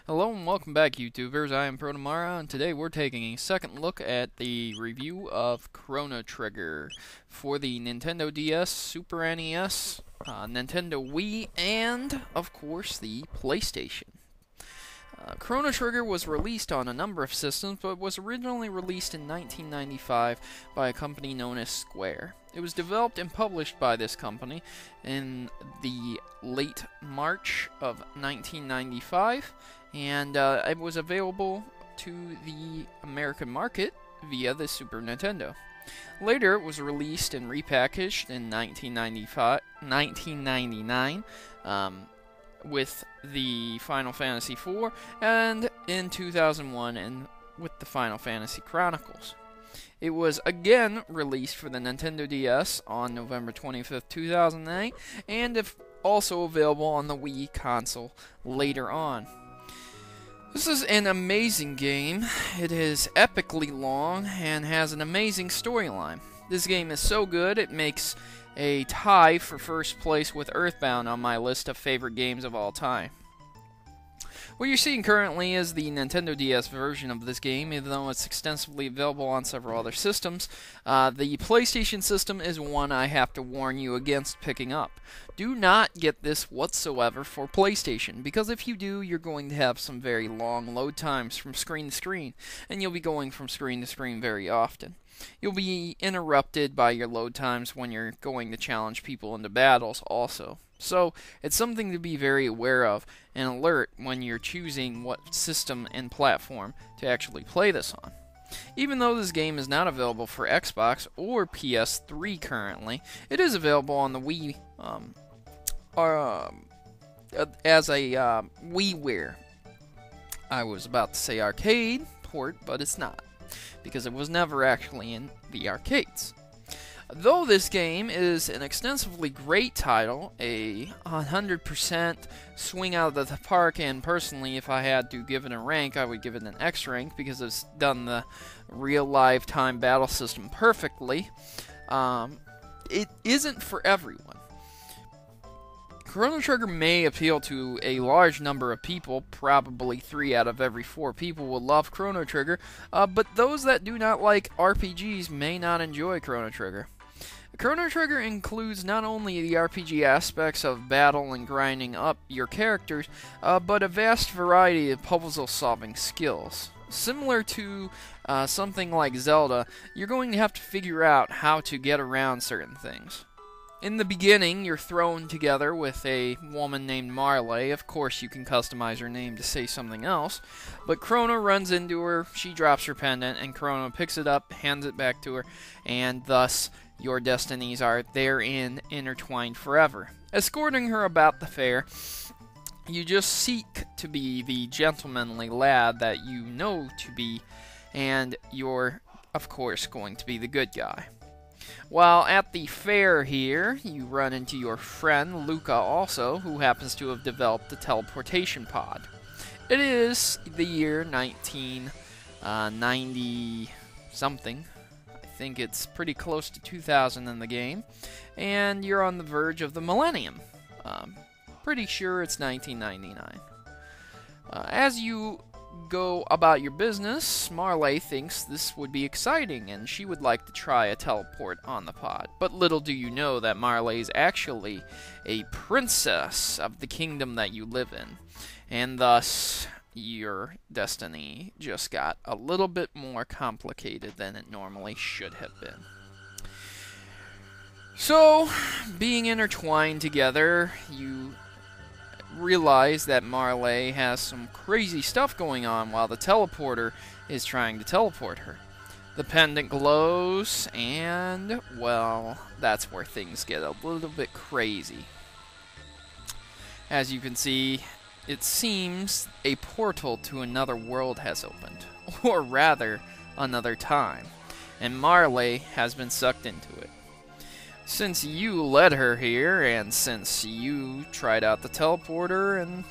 Hello and welcome back, YouTubers. I am Protomario, and today we're taking a second look at the review of Chrono Trigger for the Nintendo DS, Super NES, Nintendo Wii, and, of course, the PlayStation. Chrono Trigger was released on a number of systems, but was originally released in 1995 by a company known as Square. It was developed and published by this company in the late March of 1995, and it was available to the American market via the Super Nintendo. Later, it was released and repackaged in 1999, with the Final Fantasy IV, and in 2001 and with the Final Fantasy Chronicles. It was again released for the Nintendo DS on November 25th, 2008, and also available on the Wii console later on. This is an amazing game. It is epically long and has an amazing storyline. This game is so good it makes a tie for first place with Earthbound on my list of favorite games of all time. What you're seeing currently is the Nintendo DS version of this game, even though it's extensively available on several other systems. The PlayStation system is one I have to warn you against picking up. Do not get this whatsoever for PlayStation, because if you do, you're going to have some very long load times from screen to screen, and you'll be going from screen to screen very often. You'll be interrupted by your load times when you're going to challenge people into battles also. So, it's something to be very aware of and alert when you're choosing what system and platform to actually play this on. Even though this game is not available for Xbox or PS3 currently, it is available on the Wii as a WiiWare. I was about to say arcade port, but it's not, because it was never actually in the arcades. Though this game is an extensively great title, a 100% swing out of the park, and personally, if I had to give it a rank, I would give it an X rank because it's done the real live time battle system perfectly, it isn't for everyone. Chrono Trigger may appeal to a large number of people, probably 3 out of every 4 people will love Chrono Trigger, but those that do not like RPGs may not enjoy Chrono Trigger. Chrono Trigger includes not only the RPG aspects of battle and grinding up your characters, but a vast variety of puzzle-solving skills. Similar to something like Zelda, you're going to have to figure out how to get around certain things. In the beginning, you're thrown together with a woman named Marley. Of course, you can customize her name to say something else. But Chrono runs into her, she drops her pendant, and Chrono picks it up, hands it back to her, and thus your destinies are therein intertwined forever. Escorting her about the fair, you just seek to be the gentlemanly lad that you know to be, and you're, of course, going to be the good guy. While at the fair here, you run into your friend, Luca also, who happens to have developed the teleportation pod. It is the year 1990-something. I think it's pretty close to 2000 in the game. And you're on the verge of the millennium. Pretty sure it's 1999. As you go about your business, Marley thinks this would be exciting and she would like to try a teleport on the pod. But little do you know that Marley is actually a princess of the kingdom that you live in. And thus, your destiny just got a little bit more complicated than it normally should have been. So, being intertwined together, you realize that Marley has some crazy stuff going on while the teleporter is trying to teleport her. The pendant glows, and, well, that's where things get a little bit crazy. As you can see, it seems a portal to another world has opened, or rather, another time, and Marley has been sucked into it. Since you led her here, and since you tried out the teleporter and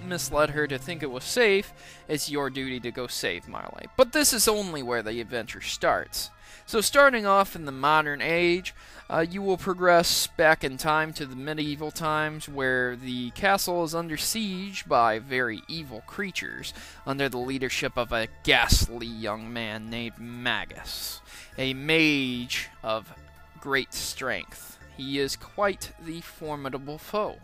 misled her to think it was safe, it's your duty to go save Marley. But this is only where the adventure starts. So starting off in the modern age, you will progress back in time to the medieval times where the castle is under siege by very evil creatures under the leadership of a ghastly young man named Magus, a mage of great strength. He is quite the formidable foe.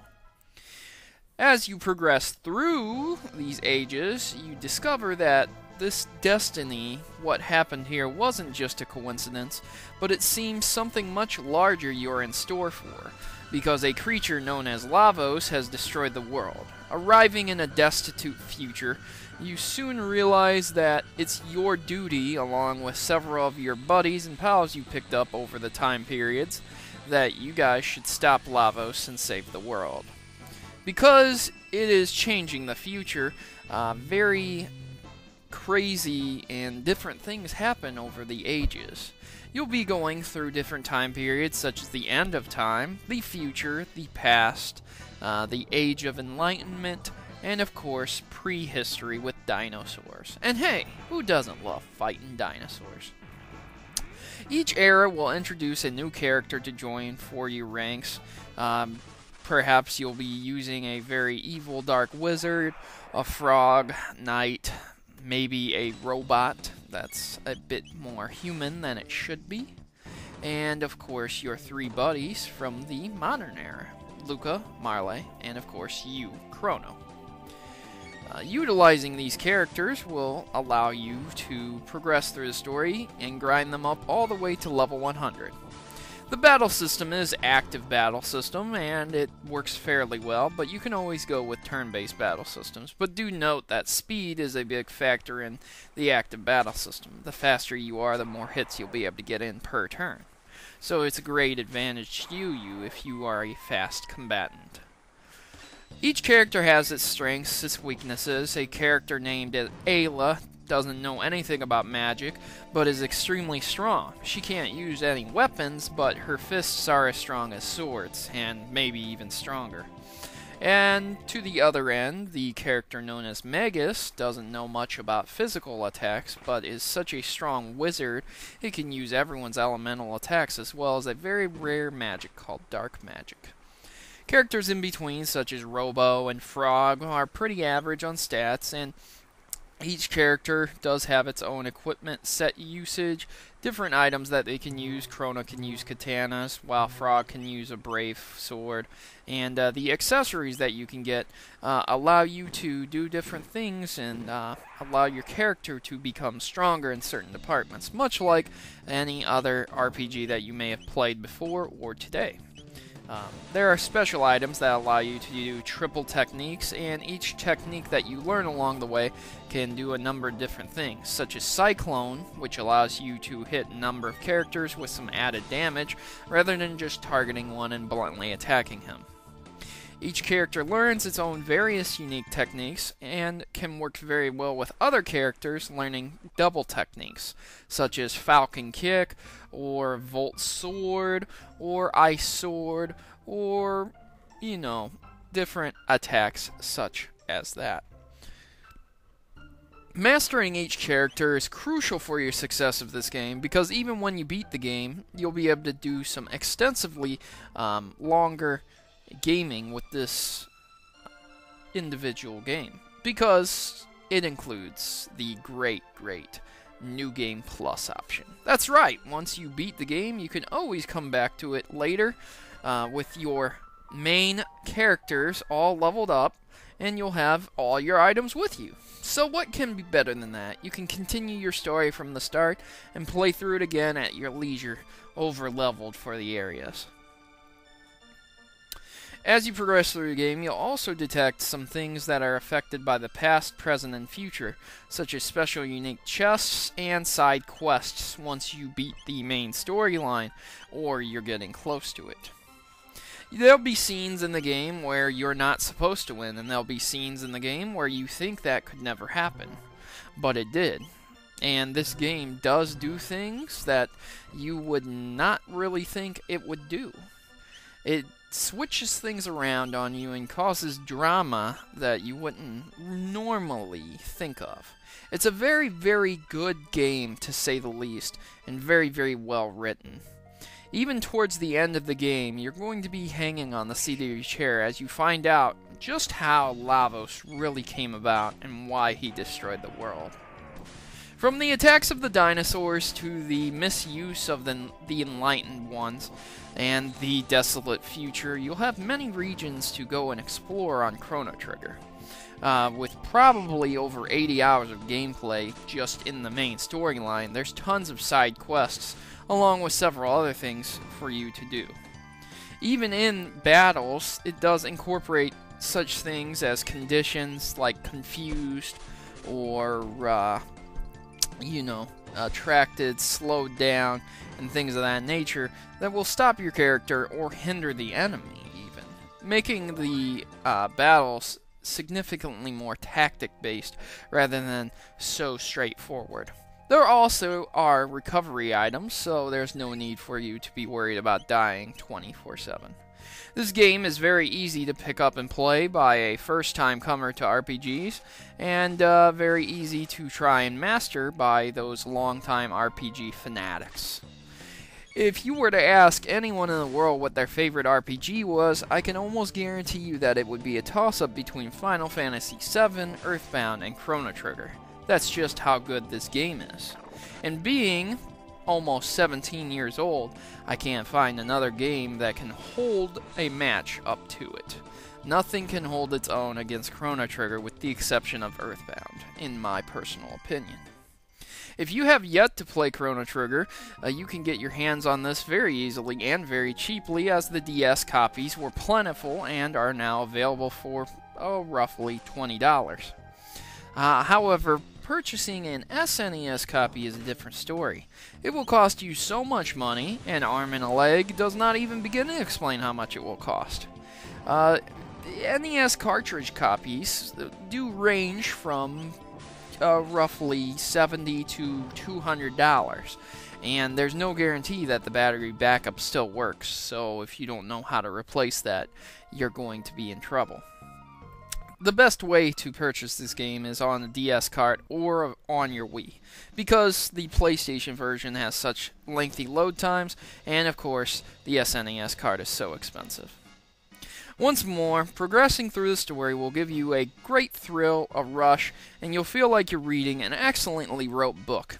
As you progress through these ages, you discover that this destiny, what happened here, wasn't just a coincidence, but it seems something much larger you're in store for, because a creature known as Lavos has destroyed the world. Arriving in a destitute future, you soon realize that it's your duty, along with several of your buddies and pals you picked up over the time periods, that you guys should stop Lavos and save the world. Because it is changing the future, very crazy and different things happen over the ages. You'll be going through different time periods such as the end of time, the future, the past, the age of enlightenment, and of course prehistory with dinosaurs. And hey, who doesn't love fighting dinosaurs? Each era will introduce a new character to join for your ranks. Perhaps you'll be using a very evil dark wizard, a frog, knight, maybe a robot that's a bit more human than it should be, and of course your three buddies from the modern era, Luca, Marley, and of course you, Chrono. Utilizing these characters will allow you to progress through the story and grind them up all the way to level 100. The battle system is active battle system, and it works fairly well, but you can always go with turn-based battle systems. But do note that speed is a big factor in the active battle system. The faster you are, the more hits you'll be able to get in per turn. So it's a great advantage to you if you are a fast combatant. Each character has its strengths, its weaknesses. A character named Ayla doesn't know anything about magic, but is extremely strong. She can't use any weapons, but her fists are as strong as swords, and maybe even stronger. And to the other end, the character known as Magus doesn't know much about physical attacks, but is such a strong wizard, he can use everyone's elemental attacks as well as a very rare magic called dark magic. Characters in between, such as Robo and Frog, are pretty average on stats, and each character does have its own equipment set usage, different items that they can use. Chrono can use katanas, while Frog can use a brave sword. And the accessories that you can get allow you to do different things and allow your character to become stronger in certain departments, much like any other RPG that you may have played before or today. There are special items that allow you to do triple techniques, and each technique that you learn along the way can do a number of different things, such as Cyclone, which allows you to hit a number of characters with some added damage, rather than just targeting one and bluntly attacking him. Each character learns its own various unique techniques, and can work very well with other characters learning double techniques, such as Falcon Kick, or Volt Sword, or Ice Sword, or, different attacks such as that. Mastering each character is crucial for your success of this game, because even when you beat the game, you'll be able to do some extensively longer gaming with this individual game, because it includes the great New Game Plus option. That's right, once you beat the game, you can always come back to it later with your main characters all leveled up, and you'll have all your items with you. So what can be better than that? You can continue your story from the start and play through it again at your leisure, over-leveled for the areas. As you progress through the game, you'll also detect some things that are affected by the past, present, and future, such as special unique chests and side quests once you beat the main storyline, or you're getting close to it. There'll be scenes in the game where you're not supposed to win, and there'll be scenes in the game where you think that could never happen, but it did. And this game does do things that you would not really think it would do. It's switches things around on you and causes drama that you wouldn't normally think of. It's a very, very good game, to say the least, and very, very well written. Even towards the end of the game, you're going to be hanging on the seat of your chair as you find out just how Lavos really came about and why he destroyed the world. From the attacks of the dinosaurs to the misuse of the Enlightened Ones and the desolate future, you'll have many regions to go and explore on Chrono Trigger. With probably over 80 hours of gameplay just in the main storyline, there's tons of side quests, along with several other things for you to do. Even in battles, it does incorporate such things as conditions like confused or, attracted, slowed down, and things of that nature that will stop your character or hinder the enemy, even, making the battles significantly more tactic-based rather than so straightforward. There also are recovery items, so there's no need for you to be worried about dying 24/7. This game is very easy to pick up and play by a first-time comer to RPGs, and very easy to try and master by those long-time RPG fanatics. If you were to ask anyone in the world what their favorite RPG was, I can almost guarantee you that it would be a toss-up between Final Fantasy VII, Earthbound, and Chrono Trigger. That's just how good this game is. And being almost 17 years old, I can't find another game that can hold a match up to it. Nothing can hold its own against Chrono Trigger with the exception of Earthbound, in my personal opinion. If you have yet to play Chrono Trigger, you can get your hands on this very easily and very cheaply, as the DS copies were plentiful and are now available for roughly $20. However, purchasing an SNES copy is a different story. It will cost you so much money, an arm and a leg does not even begin to explain how much it will cost. The NES cartridge copies do range from roughly $70 to $200, and there's no guarantee that the battery backup still works, so if you don't know how to replace that, you're going to be in trouble. The best way to purchase this game is on a DS cart or on your Wii, because the PlayStation version has such lengthy load times, and of course, the SNES cart is so expensive. Once more, progressing through the story will give you a great thrill, a rush, and you'll feel like you're reading an excellently wrote book.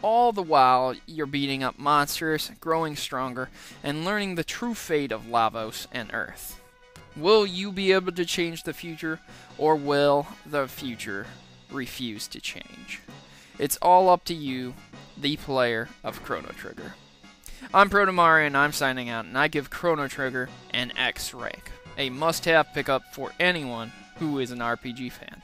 All the while, you're beating up monsters, growing stronger, and learning the true fate of Lavos and Earth. Will you be able to change the future, or will the future refuse to change? It's all up to you, the player of Chrono Trigger. I'm Protomario, and I'm signing out, and I give Chrono Trigger an X rank. A must-have pickup for anyone who is an RPG fan.